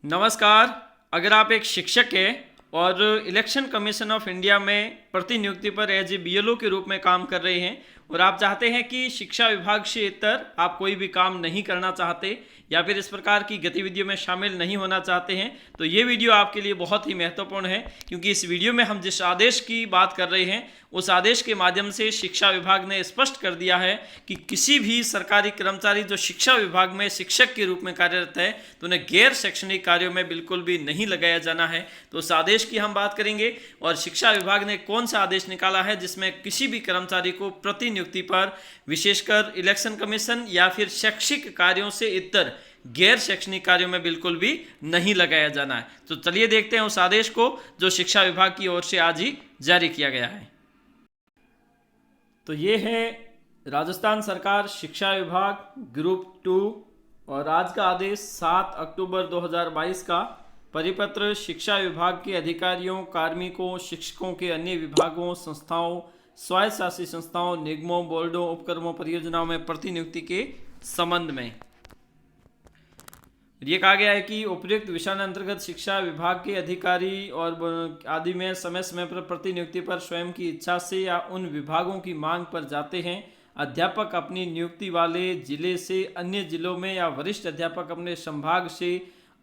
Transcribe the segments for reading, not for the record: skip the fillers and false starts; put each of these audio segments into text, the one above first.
नमस्कार। अगर आप एक शिक्षक हैं और इलेक्शन कमीशन ऑफ इंडिया में प्रतिनियुक्ति पर एज ए बीएलओ के रूप में काम कर रहे हैं और आप चाहते हैं कि शिक्षा विभाग से इतर आप कोई भी काम नहीं करना चाहते या फिर इस प्रकार की गतिविधियों में शामिल नहीं होना चाहते हैं, तो ये वीडियो आपके लिए बहुत ही महत्वपूर्ण है, क्योंकि इस वीडियो में हम जिस आदेश की बात कर रहे हैं उस आदेश के माध्यम से शिक्षा विभाग ने स्पष्ट कर दिया है कि किसी भी सरकारी कर्मचारी जो शिक्षा विभाग में शिक्षक के रूप में कार्यरत है तो उन्हें गैर शैक्षणिक कार्यों में बिल्कुल भी नहीं लगाया जाना है। तो उस आदेश की हम बात करेंगे और शिक्षा विभाग ने कौन सा आदेश निकाला है जिसमें किसी भी कर्मचारी को प्रतिनियुक्ति पर विशेषकर इलेक्शन कमीशन या फिर शैक्षिक कार्यों से इतर गैर शैक्षणिक कार्यों में बिल्कुल भी नहीं लगाया जाना है। तो चलिए देखते हैं उस आदेश को जो शिक्षा विभाग की ओर से आज ही जारी किया गया है। तो ये है राजस्थान सरकार शिक्षा विभाग ग्रुप 2 और आज का आदेश 7 अक्टूबर 2022 का परिपत्र शिक्षा विभाग के अधिकारियों, कार्मिकों, शिक्षकों के अन्य विभागों, संस्थाओं, स्वायत्त शासी संस्थाओं, निगमों, बोर्डों, उपक्रमों, परियोजनाओं में प्रतिनियुक्ति के संबंध में ये कहा गया है कि उपयुक्त विषय अंतर्गत शिक्षा विभाग के अधिकारी और आदि में समय समय पर प्रतिनियुक्ति पर स्वयं की इच्छा से या उन विभागों की मांग पर जाते हैं। अध्यापक अपनी नियुक्ति वाले जिले से अन्य जिलों में या वरिष्ठ अध्यापक अपने संभाग से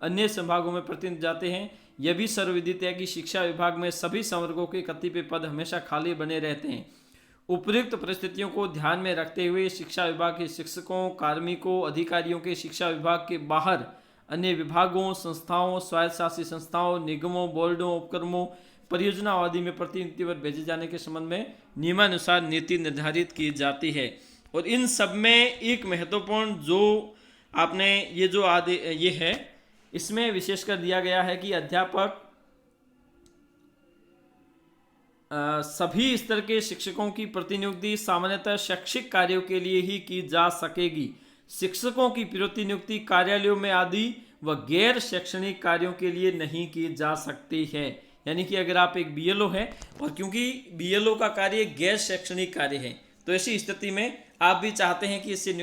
अन्य संभागों में प्रतिनियुक्त जाते हैं। यह भी सर्वविदित है कि शिक्षा विभाग में सभी संवर्गों के कतिपय पद हमेशा खाली बने रहते हैं। उपयुक्त परिस्थितियों को ध्यान में रखते हुए शिक्षा विभाग के शिक्षकों, कार्मिकों, अधिकारियों के शिक्षा विभाग के बाहर अन्य विभागों, संस्थाओं, स्वायत्त शासी संस्थाओं, निगमों, बोर्डों, उपक्रमों, परियोजना आदि में प्रतिनियुक्ति पर भेजे जाने के संबंध में नियमानुसार नीति निर्धारित की जाती है। और इन सब में एक महत्वपूर्ण जो आपने ये जो ये है इसमें विशेषकर दिया गया है कि अध्यापक सभी स्तर के शिक्षकों की प्रतिनियुक्ति सामान्यतः शैक्षिक कार्यों के लिए ही की जा सकेगी। शिक्षकों की प्रतिनियुक्ति कार्यालयों में आदि व गैर शैक्षणिक कार्यों के लिए नहीं की जा सकती है। यानी कि अगर आप एक बीएलओ है और क्योंकि बीएलओ का कार्य गैर शैक्षणिक कार्य है तो ऐसी स्थिति में आप भी चाहते हैं कि इससे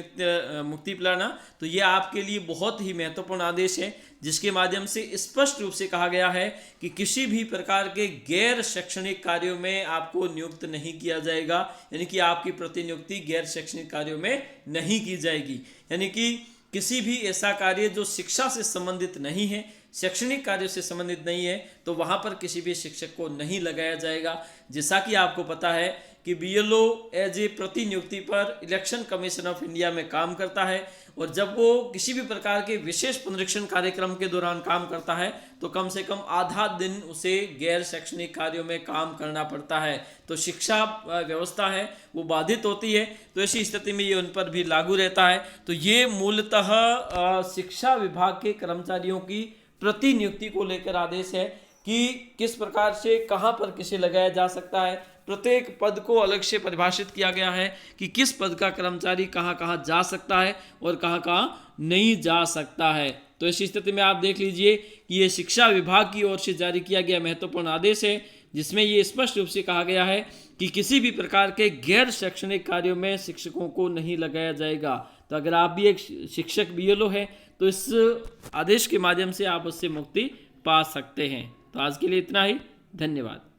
मुक्ति पाना, तो ये आपके लिए बहुत ही महत्वपूर्ण आदेश है जिसके माध्यम से स्पष्ट रूप से कहा गया है कि किसी भी प्रकार के गैर शैक्षणिक कार्यों में आपको नियुक्त नहीं किया जाएगा। यानी कि आपकी प्रतिनियुक्ति गैर शैक्षणिक कार्यों में नहीं की जाएगी। यानी कि किसी भी ऐसा कार्य जो शिक्षा से संबंधित नहीं है, शैक्षणिक कार्यों से संबंधित नहीं है, तो वहाँ पर किसी भी शिक्षक को नहीं लगाया जाएगा। जैसा कि आपको पता है कि बीएलओ एज ए प्रतिनियुक्ति पर इलेक्शन कमीशन ऑफ इंडिया में काम करता है और जब वो किसी भी प्रकार के विशेष पुनरीक्षण कार्यक्रम के दौरान काम करता है तो कम से कम आधा दिन उसे गैर शैक्षणिक कार्यों में काम करना पड़ता है। तो शिक्षा व्यवस्था है वो बाधित होती है, तो ऐसी स्थिति में ये उन पर भी लागू रहता है। तो ये मूलतः शिक्षा विभाग के कर्मचारियों की प्रतिनियुक्ति को लेकर आदेश है कि किस प्रकार से कहाँ पर किसे लगाया जा सकता है। प्रत्येक पद को अलग से परिभाषित किया गया है कि किस पद का कर्मचारी कहाँ कहाँ जा सकता है और कहाँ कहाँ नहीं जा सकता है। तो इस स्थिति में आप देख लीजिए कि ये शिक्षा विभाग की ओर से जारी किया गया महत्वपूर्ण आदेश है जिसमें ये स्पष्ट रूप से कहा गया है कि किसी भी प्रकार के गैर शैक्षणिक कार्यों में शिक्षकों को नहीं लगाया जाएगा। तो अगर आप भी एक शिक्षक बीएलओ है तो इस आदेश के माध्यम से आप उससे मुक्ति पा सकते हैं। तो आज के लिए इतना ही, धन्यवाद।